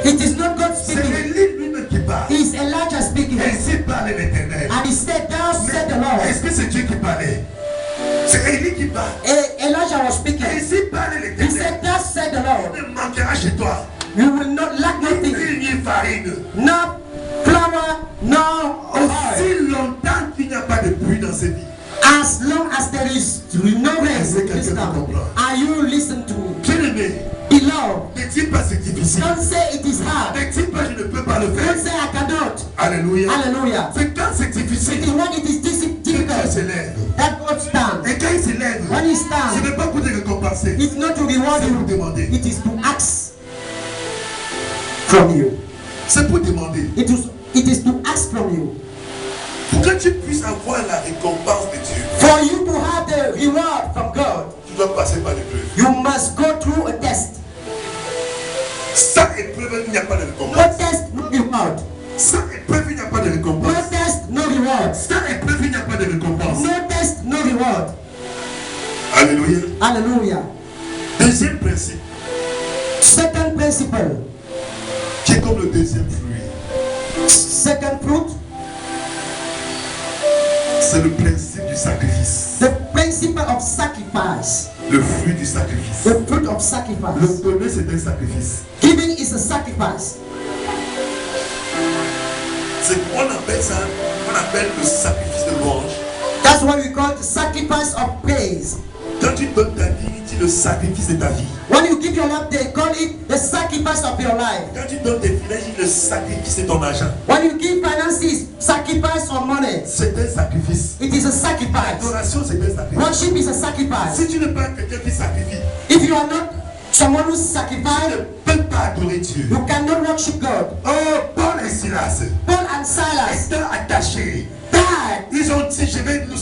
It is not God C'est speaking. Élie lui-même qui parle. It is Elijah speaking. Ainsi parle l'Éternel. And he said, thou said the Lord. Est-ce que c'est Dieu qui parlait? C'est Élie qui parle. Elijah was speaking. Ainsi parle He l'Éternel. said, thou said the Lord. Il ne manquera chez toi You will not lack ni nothing. huile ni farine. No flour, no oil. Aussi longtemps qu'il n'y a pas de pluie dans cette vie. As long as there is no rain, listen. Are you listen to me? Bien-aimé, Beloved, ne dis pas c'est difficile. don't say it is hard. Ne dis pas je ne peux pas le Don't faire. say I cannot. Alléluia. Hallelujah. C'est quand c'est difficile It is when it is que Dieu difficult s'élève. that God stands. Et quand il s'élève, When he ce stands, n'est pas pour te récompenser. it's not to reward C'est pour you. demander. It is to ask from you. C'est pour demander. It is to ask from you. Pour que tu puisses avoir la récompense de Dieu, For you to have the reward from God, tu dois passer par l'épreuve. you must go through a test. Sans épreuve, il n'y a pas de No récompense. test, no reward. Sans épreuve, il n'y a pas de No récompense. test, no reward. Sans épreuve, il n'y a pas de récompense. No test, no reward. Alléluia. Hallelujah. Deuxième principe, Second principle. qui est comme le deuxième fruit, Second fruit. c'est le principe du sacrifice. The principle of sacrifice. Le fruit du sacrifice. The fruit of Le sacrifice. donner, c'est un sacrifice. Giving is a sacrifice. C'est on appelle ça, on appelle le sacrifice de louange. That's what we call the sacrifice of praise. Quand tu donnes ta vie, tu le sacrifice de ta vie. When you give your life, they call it the sacrifice of your life. Quand tu donnes tes finances, tu le sacrifice de ton argent. When you give finances, sacrifice of money. C'est un sacrifice. It is a sacrifice. L'adoration, c'est un sacrifice. Worship is a sacrifice. Si tu n'es pas quelqu'un qui sacrifie, If you are not someone who tu sacrifices, ne peux pas adorer Dieu. you cannot worship God. Oh, Paul et Silas Paul and Silas étant attachés, died. ils ont dit je vais me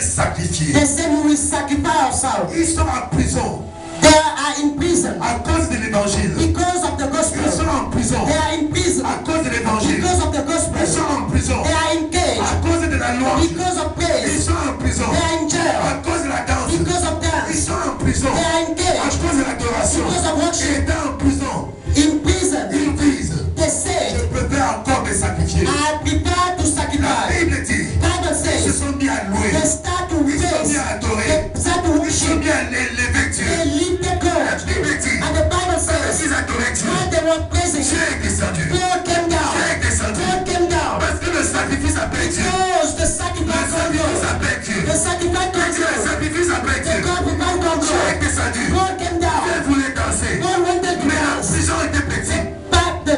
sacrifier. They said we will sacrifice ourselves. Ils sont en prison They are in prison à cause de l'évangile. because of the Ils gospel. sont en prison They are in prison à cause de l'évangile. because of the Ils sont gospel. en prison They are in cage à cause de la loi. because of Ils praise. sont en prison They are in jail à cause de la danse. because of Ils dance. sont en prison They are in à cage cause de l'adoration. because of Et worship. étant en prison, In prison, ils disent they je said, préfère encore me sacrifier. I prepare to La sacrifice. Bible dit Bible ils se says sont mis à louer. they start to Ils sont praise. mis à adorer. They start to Ils sont worship. mis à l'élever Dieu. They lifted La God. Bible dit And the Bible says ils adoraient Dieu. when they were praising, Dieu est descendu. God came Dieu down. est descendu. God came down. Parce que le sacrifice appelle Dieu. Because the Le sacrifice of sacrifice God. appelle Dieu. The sacrifice Quand of Dieu le God. sacrifice appelle The Dieu. God required of Dieu est God. descendu. God came Dieu down. voulait danser. God wanted to Mais la dance. prison était petite. But the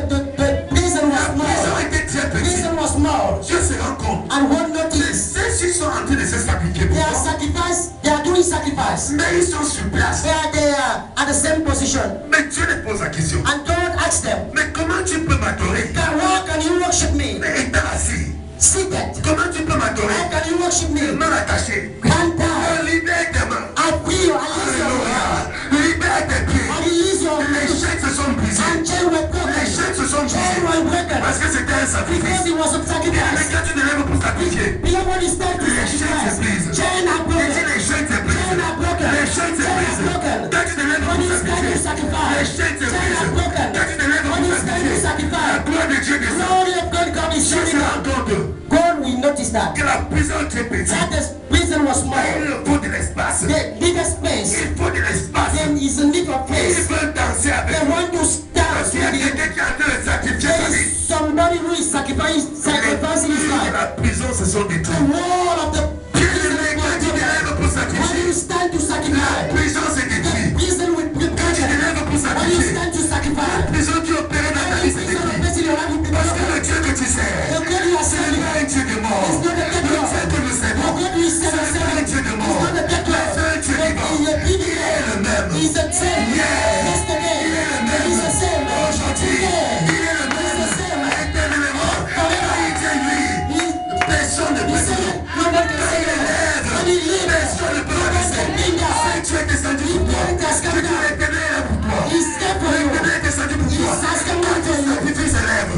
prison La was prison small. était très petite. Prison was small. Dieu se rend compte. And what Les notice? ceux-ci sont en train de se sacrifier pour They are toi. sacrifice. They are doing sacrifice. Mais ils sont sur place. They are at the same position. Mais Dieu les pose la question. And God asked them, Mais comment tu peux m'adorer? how can you worship me? Mais étant assis. Seated. Comment tu peux m'adorer? How can you worship me? Main attachée. Can't die. Libère tes mains. I free you. I release your hand. Alléluia. Libère tes pieds. I release your Les hand. chaînes se sont brisées. And chains were Les broken. chaînes se sont Chains brisées. were broken. Parce que c'était un Because sacrifice. it was a Mais sacrifice. quand tu te lèves pour sacrifier, Beloved, when it's time to les chaînes se sacrifice, brisent. chains are Et broken. dis les chaînes se brisent. Chains are broken. Les chaînes se Chains are brisent. broken. Quand tu te lèves When pour it's time to sacrifier, les sacrifice, chaînes se chains are brisent. broken. Quand tu te lèves When pour it's time to sacrifier, la sacrifice, gloire de Dieu descend. glory of God comes is Dieu se shining rend down. compte God will notice that. que la prison est très petite. That the prison was small. Il faut de l'espace. The bigger space. Il faut de l'espace. Then is a need of Ils place. veulent danser avec They nous. want to Parce stand qu'il y a with you. quelqu'un qui est en train de sacrifier sa There vie. is somebody who is sacrificing his Et life. la prison se sont The détruites. wall of the prison Bien-aimé, will quand tu te be lèves pour When sacrifier, you stand to la sacrifice, prison se détruit. prison will be Quand tu te broken. lèves pour When you sacrifier, stand to la sacrifice, prison qui opère dans ta vie se prison of détruit. person in your life will be Parce que broken. le Dieu que tu sers, The God you are ce n'est serving pas un Dieu de mort. is not a dead Le God. Dieu que nous The servons, God you ce serve n'est pas un Dieu de is mort. not a dead God. C'est un Dieu But vivant. he is a living Il est le même. God. He is the same yesterday. He is the same Aujourd'hui, today. il est le He is the même. same Éternellement. Il dit lui, He personne ne peut said dire. no one can say that. When he lives, Personne ne peut no one l'arrêter. can bring down. Si tu es descendu pour toi, que tu es éternel là pour toi. He scared for you. L'éternel est descendu pour toi. Quand tu sacrifies, se lève.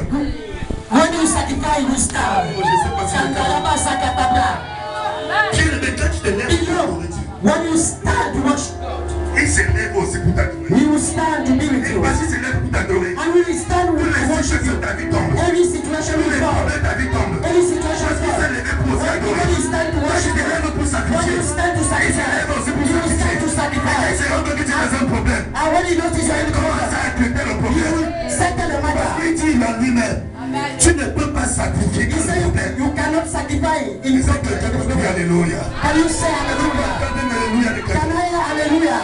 When you sacrifice, you stand. Je ne sais pas si le cas. Sankaraba sakatabra. Dieu ne quand tu te lèves pour adorer Dieu, When you stand to worship, il se lève aussi pour t'adorer. he will stand to be with Et you. parce qu'il se lève pour t'adorer, l'adorer. And we will stand Tous with les worship situations you. de ta vie tombent. Every situation Tous will les fall. problèmes de ta vie tombent. Every situation Parce will qu'il s'est fall. levé pour aussi When adorer. you stand to Quand tu worship te you, lèves pour when sacrifier, you stand to il se sacrifice, lève aussi pour you stand sacrifier. to Et sacrifice. il se rend compte que tu as un problème. And when you notice you're in Il commence trouble, à inquiéter le you problème. will settle the Parce matter. qu'il dit en lui-même, tu ne peux pas sacrifier He dans le said problème. you cannot sacrifice in Il dit que Dieu peut dire Alléluia. Can you say hallelujah? Quand même Alléluia de Can quelqu'un. I hear hallelujah?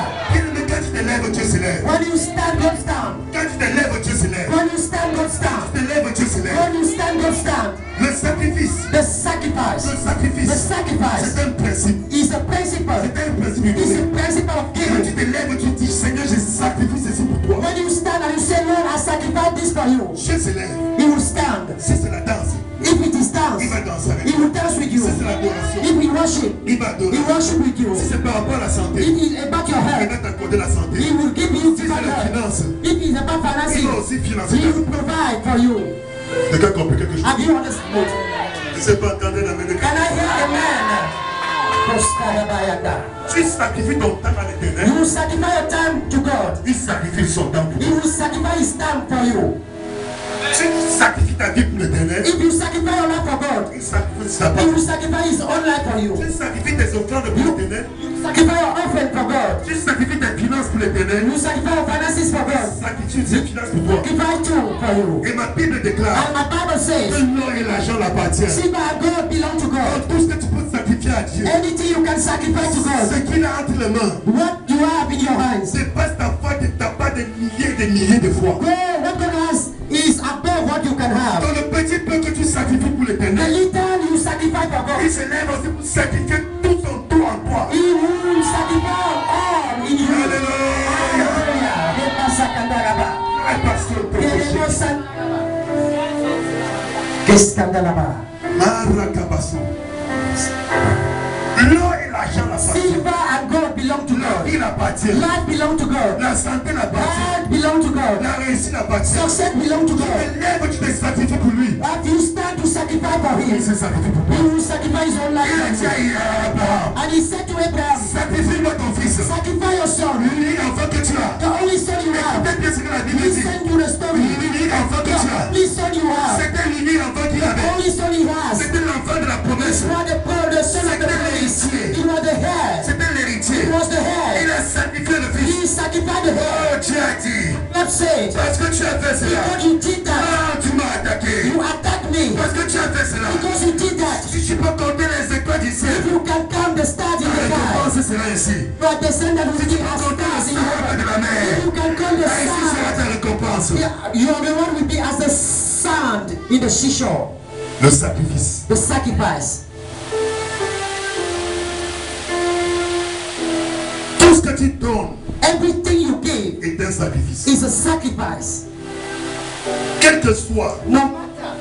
Quand tu te lèves, Dieu se lève. When you stand, God stand. Quand tu te lèves, Dieu se lève. When you stand, God stand. Quand tu te lèves, Dieu se lève. When you stand, God stand. Le sacrifice. The sacrifice. Le sacrifice. The sacrifice C'est un principe. is a principle. C'est un principe du It's donné. a principle of Quand tu giving. te lèves, tu dis Seigneur, je sacrifie ceci pour toi. When you stand and you say, Lord, I sacrifice this for you, Dieu se lève. He will stand. Si c'est la danse, If it is dance, il va danser avec He toi. will dance with you. Si c'est l'adoration, If we worship, il va adorer. He worship with you. Si c'est par rapport à la santé, If it's about your il health, va t'accorder la santé. He will give you Si c'est divine la health. finance, If it's about il va financing, aussi financer He ta will vie. provide for you. Quelqu'un comprend quelque chose? Have you understood? Je ne sais pas entendre la main de Can I quelqu'un. hear amen? Kostadabayada. Tu sacrifies ton temps à l'éternel. You will sacrifice your time to God. Il sacrifie son temps pour He toi. will sacrifice His time for you. Tu sacrifies ta vie pour l'éternel. If you sacrifice your life for God, Il sacrifie sa He part. will sacrifice His own life for you. Tu sacrifies tes offrandes pour l'éternel. Sacrifice your offering for God. Tu sacrifies tes finances pour l'éternel. You sacrifice your finances for God. Sacrifie tes finances pour toi. Sacrifice too for you. Et ma Bible déclare And my Bible que says, l'or et l'argent l'appartiennent. silver and gold belong to God. Tout ce que tu peux sacrifier à Dieu, Anything you can sacrifice to ce God, qu'il a entre les mains, what you have in your hands, dépasse ta foi de ta part des milliers de fois. go, what God has is above what you can have. Dans le petit peu que tu sacrifies pour The l'éternel, little you sacrifice for il God, se lève aussi pour sacrifier tout son tout en toi. He will sacrifice all in you. Alléluia. Hallelujah. Kepasakandaraba. Un pasteur peut pécher. Keremosan. Keskandalaba. Marakabaso. L'or et l'argent l'appartiennent. Silver and gold belong to La God. vie l'appartient. Life belong to God. La santé l'appartient. Health belong to God. La réussite l'appartient. Success belong to Tu God. te lèves, tu te sacrifies pour lui. But you stand to sacrifice for Il Him. se sacrifie pour He toi. will sacrifice His own life Il a for dit you. à Abraham, And He said to Abraham, sacrifie-moi ton fils. sacrifice your son, L'unique enfant que tu as. the only son you have. Peut-être bien ce que la Bible dit. Listen to the story. L'unique enfant que tu The as. only son you have. C'était l'unique enfant qu'il The avait. only son he has. C'était l'enfant de la promesse. It was the son of the promise. It was the head. C'était l'héritier. It was the Il head. a sacrifié le fils. He sacrificed the head. Oh, Dieu a dit, God said, parce que tu as fait cela, because you did that, ah, tu m'as attaqué. you attacked me. Parce que tu as fait cela, Because you did that, si tu peux compter les étoiles du ciel, if you can count the stars in la the sky, récompense sera ici. your descendant will be as Compter stars les in stars de la heaven. mer. If you can count the Ah, ici sera stars, ta récompense. your reward will be as the sand in the seashore. Le sacrifice. The sacrifice. Tout ce que tu donnes Everything you give est un sacrifice. is a sacrifice. Quel que soit No matter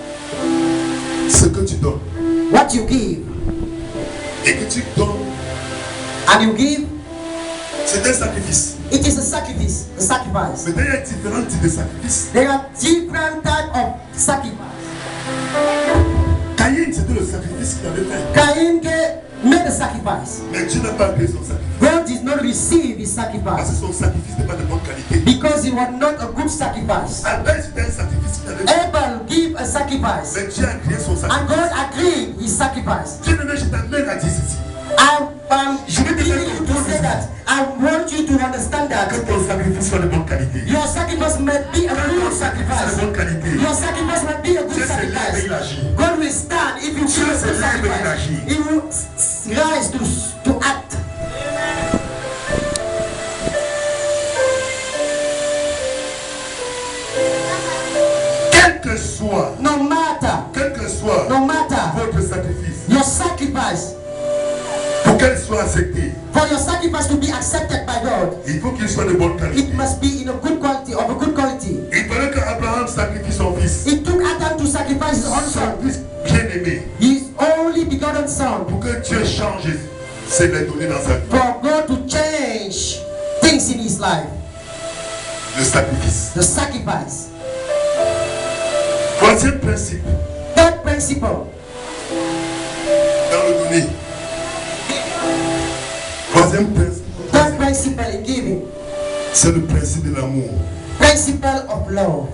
ce que tu donnes what you give et que tu donnes, and you give, c'est un sacrifice. it is a sacrifice. A sacrifice. Mais il y a différents types de sacrifices. There are different types of sacrifice. Caïn, c'était le sacrifice qu'il avait fait. Cain made a sacrifice. Mais Dieu n'a pas payé son sacrifice. God did not receive his Parce sacrifice que son sacrifice n'est pas de bonne qualité. because it was not a good sacrifice. Abel, c'était un sacrifice qu'il avait fait. Abel gave a sacrifice Mais Dieu a créé son and sacrifice. God agreed his sacrifice. Dieu ne je t'amène à dire ceci. I'm giving you to say that. I want you to understand Que that ton sacrifice soit de bonne qualité. your sacrifice might be a Que good ton sacrifice soit de sacrifice. bonne qualité. Your sacrifice might be a good Dieu se lève et sacrifice. il agit. God will stand if you give a good sacrifice. He will rise to act. Quel que soit No matter votre sacrifice, your sacrifice, pour qu'elle soit acceptée, for your sacrifice to be accepted by God, il faut qu'il soit de bonne qualité. it must be in a good quality, of a good quality. Il fallait qu'Abraham sacrifie son fils, It took Adam to sacrifice his own son son, fils bien-aimé, his only begotten son, pour que Dieu change ses données dans sa vie. for God to change things in his life. Le sacrifice. The sacrifice. Troisième principe Third principle, dans le donner. Troisième principe, third principle in giving, c'est le principe de l'amour. principle of love.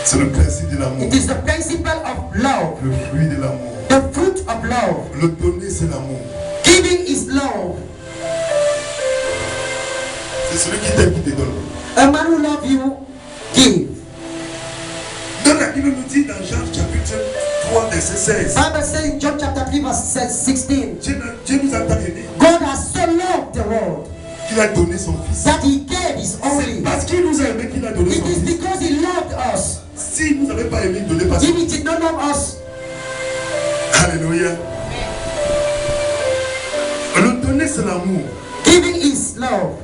C'est le principe de l'amour. It is the principle of love. Le fruit de l'amour. The fruit of love. Le donner, c'est l'amour. Giving is love. C'est celui qui t'aime qui te donne. A man who loves you, give. Dans la Bible nous dit dans Jean chapitre 3 verset 16. Bible says in John chapter 3 verse 16. Dieu nous a tant aimé God has so loved the world qu'il a donné son fils. that he gave his C'est only. parce qu'il nous a aimé qu'il a donné It son is fils. because he loved us. S'il ne nous avait pas aimé, il ne donnait pas son If he fils. did not love us, Alléluia. Le donner, c'est l'amour. giving is love.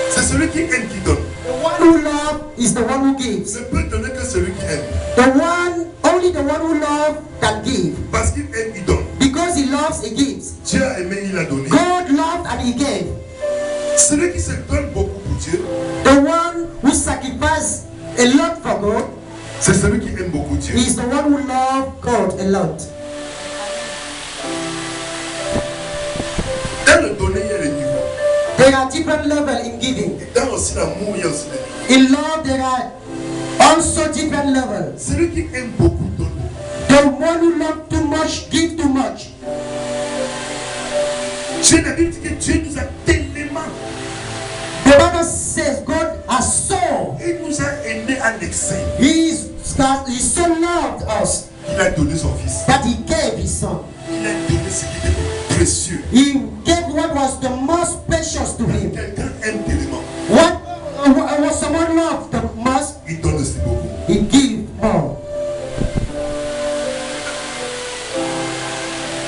C'est celui qui aime qui donne. The one who loves is the one who gives. Ne peut donner que celui qui aime. Only the one who loves can give. Parce qu'il aime, il donne. Because he loves, he gives. Dieu a aimé, il a donné. God loved and he gave. Celui qui se donne beaucoup pour Dieu, The one who sacrificed a lot for God c'est celui qui aime beaucoup Dieu. is the one who loves God a lot. Dans le donner, il y a les niveaux. There are different levels in giving. Et dans aussi l'amour, il y a aussi les niveaux. In love, there are also different levels. Celui qui aime beaucoup donne. The one who loves too much, give too much. Dieu, la Bible dit que Dieu nous a tellement. The Bible says God has so. Il nous a aimés à l'excès. He so loved us Il a donné son fils. that he gave his son. Il a donné ce qui était précieux. He gave what was the most precious to him. Quelqu'un aime tellement. What someone loved the most, Il donne aussi beaucoup. he gives more.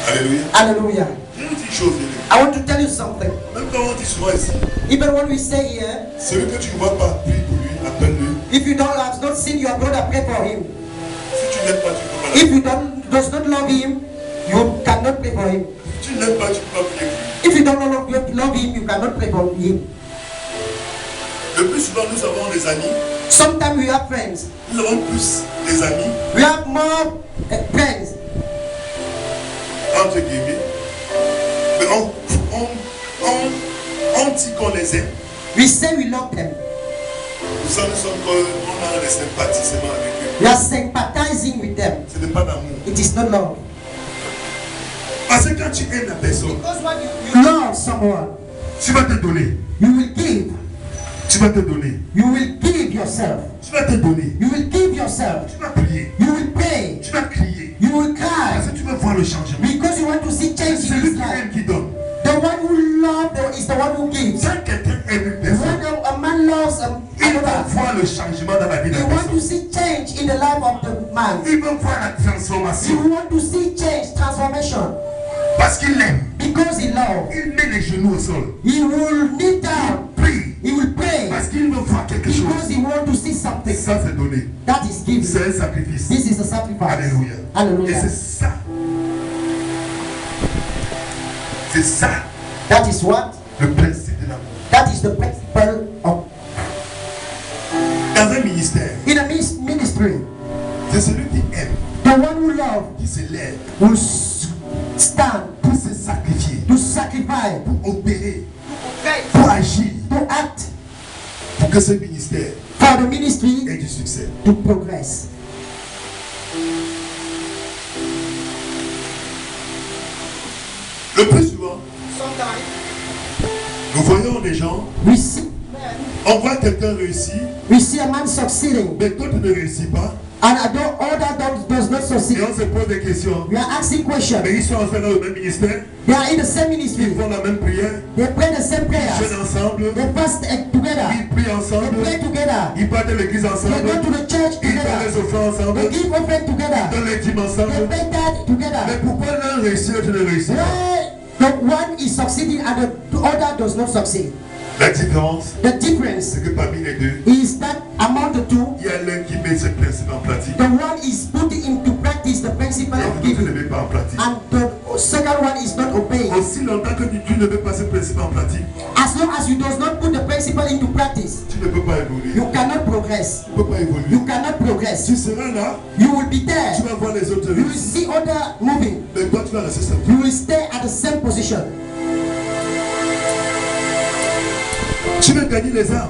Alléluia. Hallelujah. Je vous dis une chose, bien-aimé. I want to tell you something. Même quand on dit souvent ici, Even when we say here, celui que tu ne vois pas, prie pour lui, appelle-le. if you have not seen your brother, pray for him. Si tu n'aimes pas, tu ne peux pas If l'appeler. you does not love him, you cannot pray for him. Si tu n'aimes pas, tu ne peux pas prier pour lui. If you don't love him, you cannot pray for him. Le plus souvent, nous avons des amis. Sometimes we have friends. Nous avons plus des amis, We have more friends. entre guillemets. Mais on dit qu'on les aime. We say we love them. Nous sommes qu'on a des sympathisements avec eux. We are sympathizing with them. Ce n'est pas d'amour. It is not love. Parce que quand tu aimes la personne, Because when you love someone, tu vas te donner. you will give. Tu vas te donner. You will give yourself. Tu vas te donner. You will give yourself. Tu vas prier. You will pray. Tu vas crier. You will Parce cry. que tu vas voir le changement. Because you want to see change in Celui his qui aime life. qui donne. The one who loves is the one who gives. Quand quelqu'un aime une personne, When a man loves il va another, voir le changement dans la vie de you la want to personne. see change in the life of the man. Il va voir la transformation. You want to see change, transformation. Parce qu'il aime. Because he loves. Il met les genoux au sol. He will kneel down. Prie. He will pray. Parce qu'il veut voir quelque chose. Because he wants to see something. Ça, c'est donné. That is giving. C'est un sacrifice. This is a sacrifice. Alléluia. Et Hallelujah. c'est ça. C'est ça That is what? le principe de l'amour. That is the principle of Dans un ministère, in a ministry. c'est celui qui aime, The one who loves qui se lève will stand pour se sacrifier, to sacrifice, pour opérer, pour agir, to act pour que ce ministère for the ministry ait du succès. to progress. Le plus souvent, Sometimes nous voyons des gens, on voit quelqu'un réussir, we see a man succeeding mais d'autres ne réussissent pas. and other does not Et succeed. on se pose des questions. We are asking questions. Mais ils sont ensemble dans le même ministère, They are in the same ils ministry. font la même prière, They pray the same ils prayers. jeûnent ensemble, They fast together. ils prient They ensemble, pray together. ils partent à l'église They ensemble, go to the church ils donnent les together. offrandes ensemble, They give offering ils together. donnent les dîmes They ensemble. pray that Mais together. pourquoi l'un réussit et l'autre ne réussit pas? Why the one is succeeding and the other does not succeed? La différence, The difference c'est que parmi les deux, is that among the two, il y a l'un qui met ce principe en pratique the one is putting into practice the principle et of l'autre ne le giving, met pas en pratique. and the second one is not obeying. Aussi longtemps que tu ne mets pas ce principe en pratique, As long as you does not put the principle into practice, tu ne peux pas évoluer. you cannot progress. Tu ne peux pas évoluer. You cannot progress. Tu seras là, You will be there. tu vas voir les autres You will réussir. see other moving. Mais toi, tu vas rester seul. You will stay at the same position. Tu veux gagner les âmes.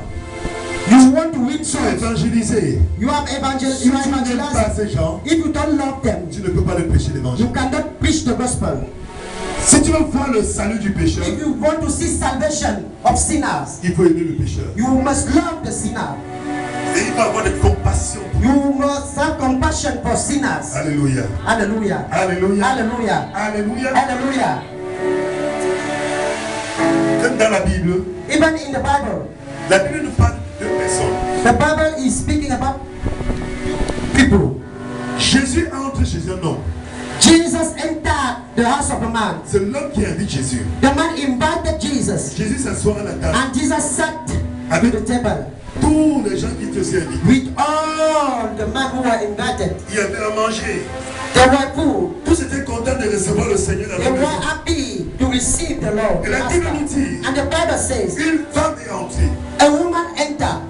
You want to win Tu souls. as évangélisé. You are Si tu n'aimes pas evangelizing. ces gens, If you don't love them, tu ne peux pas leur prêcher you l'évangile. cannot preach the gospel. Si tu veux voir le salut du pécheur, If you want to see salvation of sinners, il faut aimer le pécheur. you must love the sinner. Et il va avoir de compassion. You must have compassion for sinners. Alléluia. Hallelujah. Alléluia. Hallelujah. Alléluia. Hallelujah. Comme dans la Bible, Even in the Bible, la Bible nous parle de deux personnes. the Bible is speaking about people. Jésus entre chez un homme. Jesus entered the house of a man. C'est l'homme qui invite Jésus. The man invited Jesus, Jésus s'assoit à la table and Jesus sat at the table tous les gens qui étaient aussi invités. with all the men who were invited. Il y avait à manger. They were full. Tous étaient contents de recevoir le Seigneur dans They leur were maison. happy to receive the Lord. Et la Master. Bible nous dit, And the Bible says, une femme est entrée. a woman entered.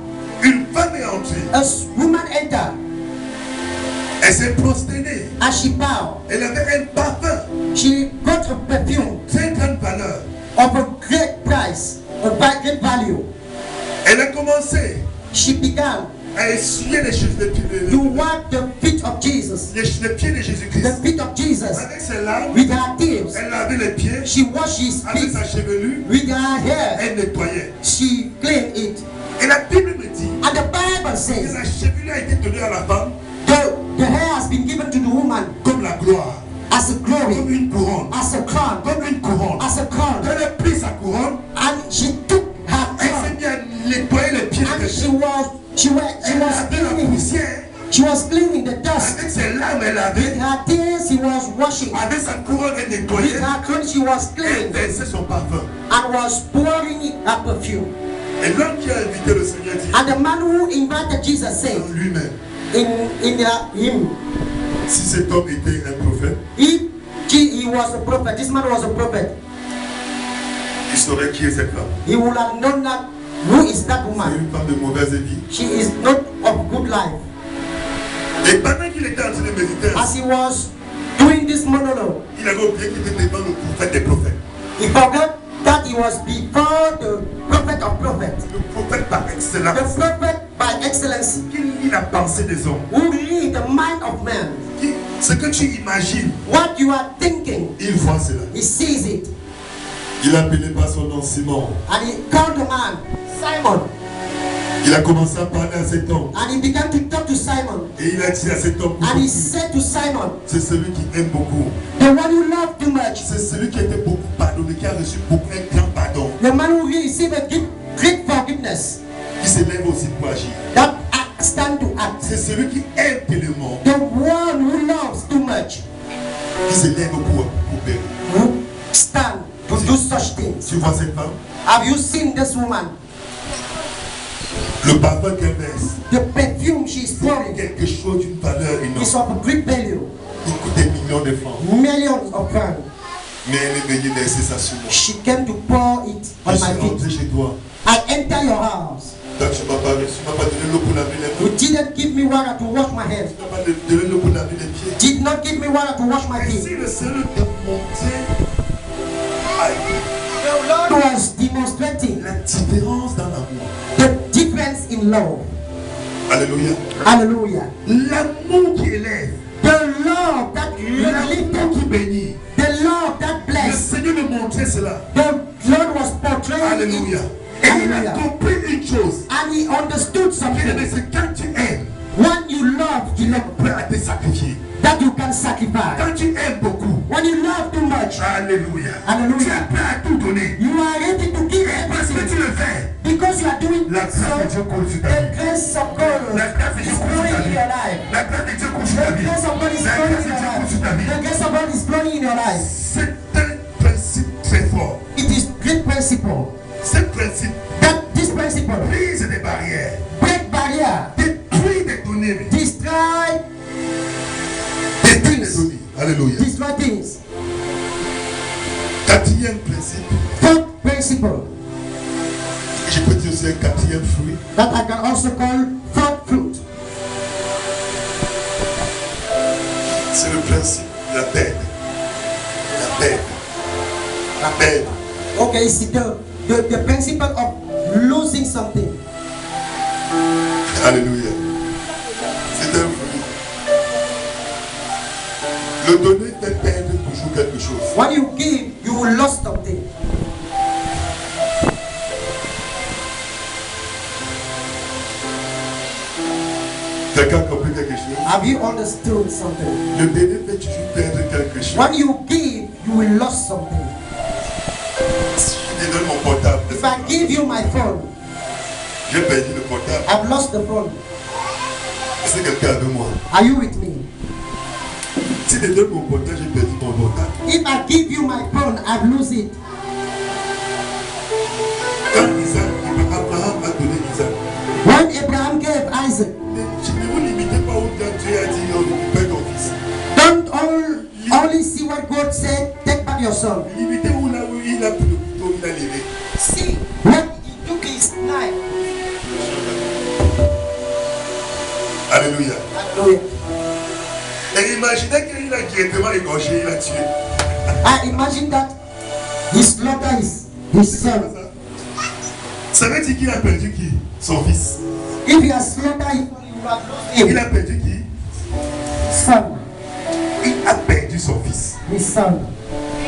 Une femme est entrée. A woman entered, Elle s'est prosternée. and she bowed. Elle avait un parfum She got a perfume très grande valeur. of a great price, of great value. Elle a commencé She began à essuyer les pieds to wipe the feet of Jesus, les pieds de the Jésus-Christ. feet of Jesus, Avec ses larmes, with her tears. elle lavait les pieds. She washed his Avec feet sa chevelure, with her hair. elle nettoyait. She cleaned it. Et la Bible me dit And the Bible que says la chevelure a été donnée à la femme the hair has been given to the woman comme la gloire, as a glory, comme une couronne, as a crown, comme une couronne. as a crown. Elle a pris sa couronne, And she took her elle s'est crown, mise à nettoyer les pieds de and Jésus. she was Elle lavait la cleaning. poussière. She was cleaning the dust. Avec ses larmes, elle With lavait. her tears, she was washing. Avec sa couronne, elle With nettoyait. her crown, she was Elle cleaning versait son parfum. and was pouring her perfume. Et l'homme qui a invité le Seigneur dit And the man who invited Jesus said en lui-même, in him, si cet homme était un prophète, if he was a prophet, this man was a prophet, il saurait qui est cette femme. he would have known that who is that C'est woman. une femme de mauvaise vie. She is not of good life. Et pendant qu'il était en train de méditer, As he was doing this monologue, il avait oublié qu'il était devant le prophète des prophètes. he forgot that he was before the prophet of prophets, Le prophète par the excellence, prophet by excellence, qui lit la pensée des hommes. who read the mind of man. Ce que tu imagines, What you are thinking, il voit cela. he sees it. Il a appelé par son nom Simon. And he called the man, Simon, Il a commencé à parler à cet homme. and he began to talk to Simon. Et il a dit à cet homme, And he said to Simon, c'est celui qui aime beaucoup. the one who loved too much, C'est celui qui a été beaucoup pardonné, qui a reçu beaucoup un grand pardon, the man who received a great forgiveness, qui s'élève aussi pour agir. that stand to act. C'est celui qui aime tellement, The one who loves too much, qui s'élève pour bénir. who stand to do such things. Tu vois cette femme? Have you seen this woman? Le parfum qu'elle verse, The perfume she is c'est pouring quelque chose d'une valeur is énorme. of great value, Il coûte des millions de francs. millions of pounds. Mais elle est venue verser ça sur moi. She came to pour it on Je my suis rentré feet. chez toi. I enter your house. Donc tu m'as pas donné l'eau pour laver les You mains. didn't give me water to wash my hands. Tu m'as pas donné l'eau pour laver les pieds. Did not give me water to wash my Ainsi feet. le Seigneur te montrer The Lord was demonstrating la différence dans l'amour. the difference in love. Alléluia. Hallelujah. L'amour qui élève. The love that L'amour lifted, qui bénit. the love that Le blessed. Seigneur me montrait cela. The Lord was portraying Alléluia. it. Et il a Hallelujah. compris une chose. And he understood Qu'il aimait, something. c'est quand tu aimes, When you love, tu es prêt à te sacrifier. that you can sacrifice. Quand tu aimes beaucoup, When you love too much, alléluia. Hallelujah. Tu es prêt à tout donner. you are ready to give Parce que tu everything le fais. because you are doing La grâce de Dieu so. coule sur ta The vie. grace of God La grâce de Dieu is coule sur ta flowing in vie. your life. La grâce de Dieu coule sur ta The vie. grace of God is La flowing grâce in de your Dieu coule life. sur ta vie. The grace of God is flowing in your life. C'est un principe très fort. It is great principle. Ce principe This principle brise des barrières, break barrier, détruit des données. destroy Détruit des données. Alléluia. destroy things. Quatrième principe, Fourth principle je peux dire aussi un quatrième fruit, that I can also call fourth fruit. c'est le principe de la paix. La paix. La paix. Okay, see the principle of losing something. Alléluia. C'est un fruit. Le donner fait perdre toujours quelque chose. When you give, you will lose something. Quelqu'un a compris quelque chose? Have you understood something? Le donner fait toujours perdre quelque chose. When you give, you will lose something. Si je te donne mon portable, If I give you my phone, j'ai perdu le portable. I've lost the phone. Est-ce que quelqu'un est avec moi? Are you with me? Si je te donne mon portable, j'ai perdu mon portable. If I give you my phone, I've lost it. Quand Abraham a donné Isaac, When Abraham gave Isaac, ne vous limitez pas au temps Dieu a dit, récupère ton fils. don't only see what God said, take back your son. Limitez où là où il a pris le couteau, il a levé. See, when he took his knife. Alléluia. Hallelujah. Et imaginez qu'il a directement égorgé, il a tué. I imagine that he slaughtered his son. Ça veut dire qu'il a perdu qui? Son fils. If you are slaughtered him, you have lost him. Il a perdu qui? Son. Il a perdu son fils. His son.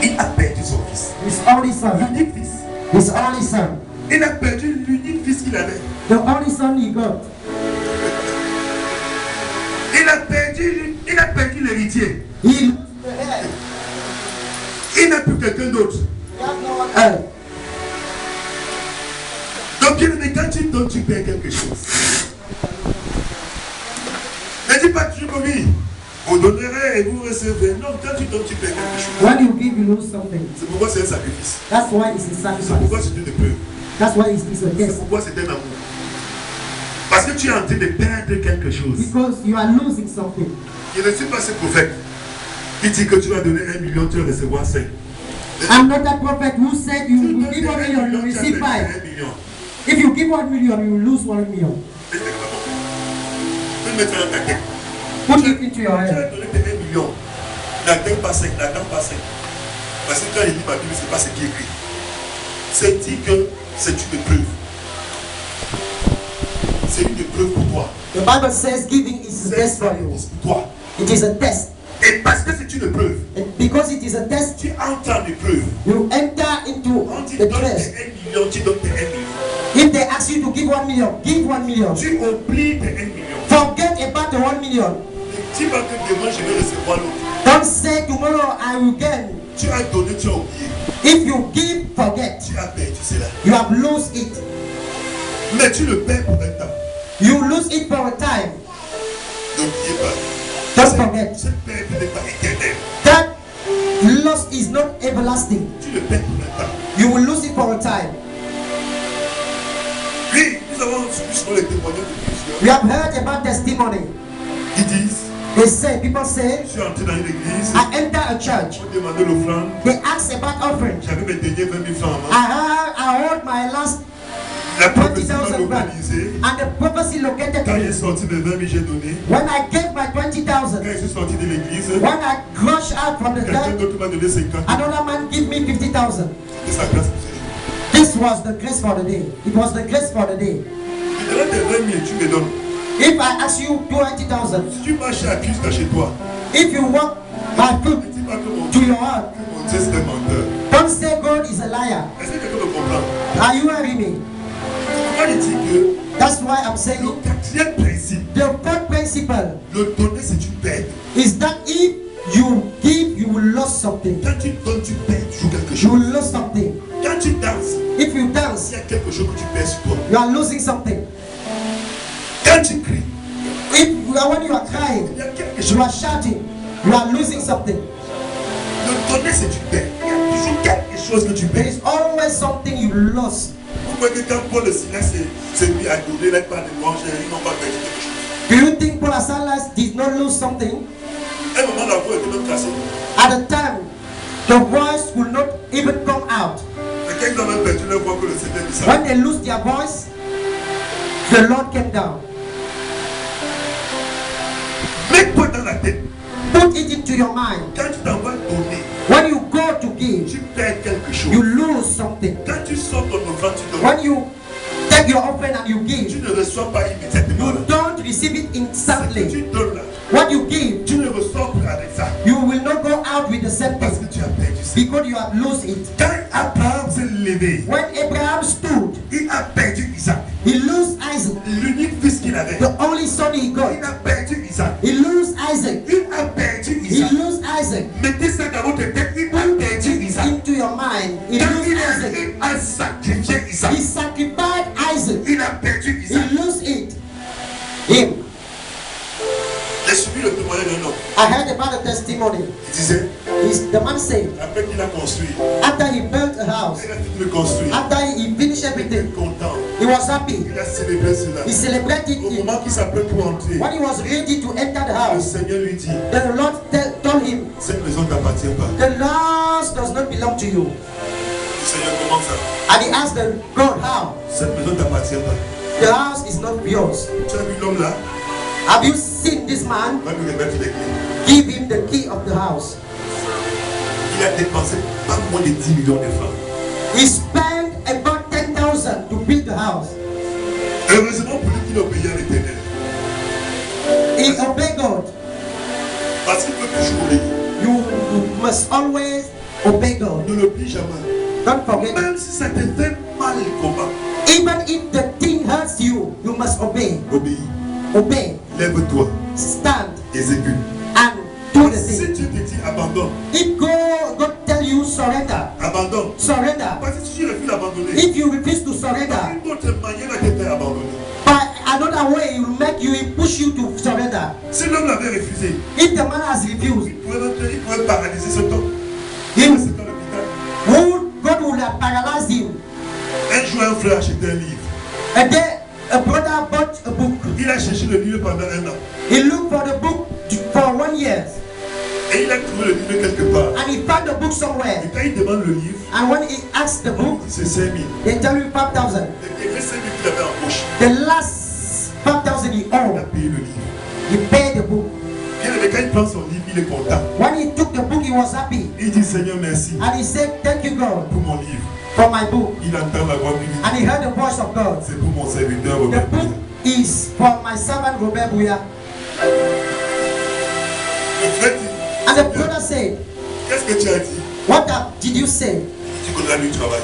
Il a perdu son fils. His only son. L'unique fils. His only son. Il a perdu l'unique fils qu'il avait. The only son he got. Il a perdu l'héritier. He Il n'a plus quelqu'un d'autre. has no one else. Donc quand tu donnes, tu perds quelque chose. Ne dis pas toujours comme lui. Vous donnerez et vous recevrez. Non, quand tu donnes, tu perds quelque chose. When you give, you lose something. C'est pourquoi c'est un sacrifice. That's why it's a C'est sacrifice. pourquoi c'est une épreuve. That's why it's a C'est test. pourquoi c'est un amour. Parce que tu es en train de perdre quelque chose. Because you are losing something. Je ne suis pas ce prophète qui dit que tu vas donner 1 million, tu vas recevoir 5. I'm not that prophet who said you Tu will donnes give 1 1 million, you million, will tu as receive perdu 5. 1 million. If you give 1 million, you will lose 1 million. Tu peux mettre dans ta tête. Put it into your Tu head. as donné tes 1 million. N'attends pas 5, n'attends pas 5. Parce que quand il lit ma Bible, ce n'est pas ce qui est écrit. C'est dit que c'est une épreuve. C'est une épreuve pour toi. The Bible says giving is a test for you. C'est pour toi. It is a test. Et parce que c'est une épreuve, And because it is a test, tu entres en épreuve. you enter into Quand tu the donnes test. tes 1 million, tu donnes tes 1 million. If they ask you to give 1 million, give 1 million. Tu oublies tes 1 million. Forget about the 1 million. Tu vas te demander, je vais recevoir l'autre. Don't say tomorrow I will gain. Tu as donné, tu as oublié. If you give, forget. Tu as perdu cela. You have lost it. Mais tu le perds pour un temps. You lose it for a time. N'oubliez pas. Don't forget. Cette perte n'est pas éternelle. That loss is not everlasting. Tu le perds pour un temps. You will lose it for a time. Oui, nous avons suivi sur les témoignages de plusieurs. We have heard about testimony. Ils disent, They say, people say, je suis entré dans une église, I enter a church. on demandait l'offrande, They ask about offering. j'avais mes derniers 20 000 francs en main. I hold my last La prophétie m'a 20,000 back. localisé. And the prophecy located Quand to j'ai me. sorti mes 20 000, j'ai donné. When I gave my Quand 20,000, je suis sorti de l'église, when I crushed out from the quelqu'un church, d'autre m'a donné 50 000. another man give me 50,000. C'est sa grâce pour ce jour. This was the grace for the day. It was the grace for the day. Je te donne tes 20 000, tu me donnes. If I ask you 20,000, Si tu marches à pied jusqu'à chez toi, if you walk by ne foot dis pas que mon to Dieu, your heart, que mon Dieu c'est un menteur. don't say God is a liar. Est-ce que quelqu'un me comprend? Are you hearing me? C'est pourquoi je dis que That's why I'm saying le quatrième principe, the fourth principle le donner c'est une perte. is that if you give, you will lose something. Quand tu donnes, tu perds toujours quelque You chose. will lose something. Quand tu danses, If you il dance, y a quelque chose que tu perds sur toi. you are losing something. Quand tu cries, When you are crying, il y a quelque you chose. are shouting, you are losing something. Le donner c'est une perte. Il y a toujours quelque chose que tu There perds. is always something you lost. Vous voyez que quand Paul le Silas s'est mis à donner la part de louange, ils n'ont pas perdu quelque chose. Do you think Paul and Silas did not lose something? À un moment, la voix était même cassée. At the time, the voice will not even come out. Et quand ils ont même perdu leur voix, que le Seigneur dit ça. When they lose their voice, the Lord came down. Mets-toi dans la tête. Put it into your mind. Quand tu t'en vas donner, When you go to give, tu perds quelque chose. you lose something. Quand tu sors ton offrande, tu donnes. When you take your offering and you Tu give, ne reçois pas immédiatement. you là. receive it Ce que instantly. tu donnes là, What you give, tu ne ressors plus avec ça. you will not go out with the same Parce thing que tu as perdu ça. because you have lost it. Quand Abraham s'est levé, When Abraham stood, il a perdu Isaac. he lost Isaac, L'unique fils qu'il avait. the only son he got. Il a perdu Isaac. He lost Isaac. Il a perdu He Isaac. lost Isaac. Mettez ça dans votre tête. Il a perdu Isaac. Into your mind. He Quand lost Isaac. il a sacrifié Isaac, He sacrificed Isaac. il a perdu He Isaac. lost it. Him. J'ai suivi le témoignage d'un homme. I heard about the testimony. Il disait, The man said, après qu'il a construit, after he built a house, il a fini de construire, after he finished il était everything, content. he was happy. Il a célébré cela. He celebrated Au it. moment qu'il s'apprête pour entrer, When he was ready to enter the le house, Seigneur lui dit, then the Lord told him, cette maison ne t'appartient pas. the house does not belong to you. Le Seigneur commence à, And he asked the God, how? cette maison ne t'appartient pas. The house is not yours. Tu as vu l'homme là? Have you seen this man? Va lui remettre les clés. Give him the key of the house. Il a dépensé pas moins de 10 millions de francs. He spent about 10,000 to build the house. Heureusement pour lui qu'il a obéi à l'Éternel. He obeyed God. Parce qu'il peut toujours obéir. You must always obey God. Ne l'oublie jamais. Don't forget. Même si ça te fait mal le combat, Even if the thing hurts you, you must obey. obéis. Obey. Lève-toi, Stand exécute. and do the Si thing. Dieu te dit abandonne, If God tell you surrender, abandonne. surrender. Parce que si tu refuses d'abandonner, If you refuse to surrender, une autre manière va te faire abandonner. by another way, it will make you, it push you to surrender. Si l'homme l'avait refusé, If the man has refused, il pouvait paralyser ce temps. he C'est will, dans l'hôpital. God will have paralyzed him. Un jour, un frère a acheté un livre. And then a brother bought a book. Il a cherché le livre pendant un an. He looked for the book for 1 year. Et il a trouvé le livre quelque part. And he found the book Et somewhere. quand il demande le livre, And when he asked the book, c'est 5 000. they tell him 5,000. Les 5 000 qu'il avait en poche, The last 5,000 he il a owned, payé le livre. he paid the book. Bien aimé, quand il prend son livre, il est content. When he took the book, he was happy. Il dit Seigneur, merci And he said, thank you, God, pour mon livre. for my book. Il entend la voix divine. And he heard the voice of God. C'est pour mon serviteur The Robert. book is for my servant Robert Bouya. Le frère dit, And the brother said, qu'est-ce que tu as dit? what did you say? Tu connais lui travail.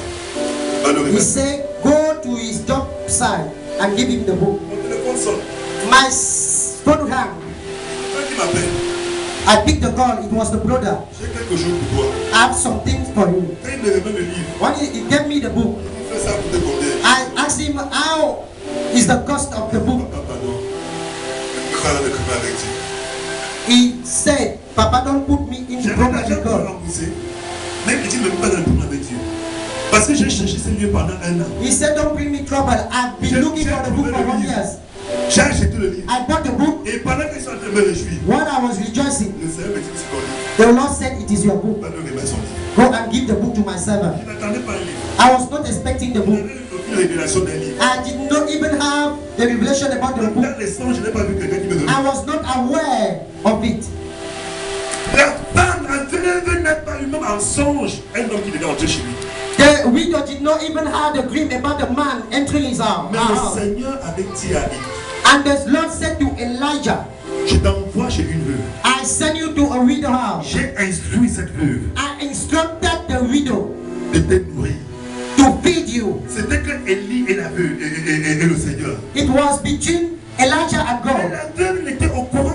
Va le He remettre. said, go to his job site and give him the book. Mon téléphone sonne. My phone rang. Quand il m'appelle, I picked the call. It was the brother. j'ai quelque chose pour toi. I have some things for you. Quand il me remet le livre, When he gave me the book, il fait ça pour te combien? I asked him how is the cost of the book. Papa, pardon. Je ne peux pas le crimer avec Dieu. He said, Papa, don't put me into J'ai problem l'argent with pour God. rembourser. Mais il dit, ne peux pas le crimer avec Dieu. Parce que j'ai cherché ce livre pendant un an. He said, don't bring me trouble. I've been looking for the book for 1 year. J'ai acheté le livre. I bought the book Et pendant qu'ils sont en train de me réjouir, when I was rejoicing. le Seigneur me dit, c'est ton livre. The Lord said, it is your book. Va le remettre son livre. Go and give the book to my servant. Il n'attendait pas un livre. I was not expecting the Il book. n'avait aucune révélation d'un livre. I did not even have the revelation about the book. Dans les songes, je n'ai pas vu quelqu'un qui me donne. I was not aware of it. La femme en rêve n'a pas eu même en songe un homme qui devait entrer chez lui. The widow did not even have the dream about the man entering his house. Mais le Seigneur avait dit à Élie, And the Lord said to Elijah, je t'envoie chez une veuve. I send you to a widow house. J'ai instruit cette veuve I instructed the widow de te nourrir. to feed you. C'était que Élie et la veuve et le Seigneur. It was between Elijah and Mais God. la veuve n'était au courant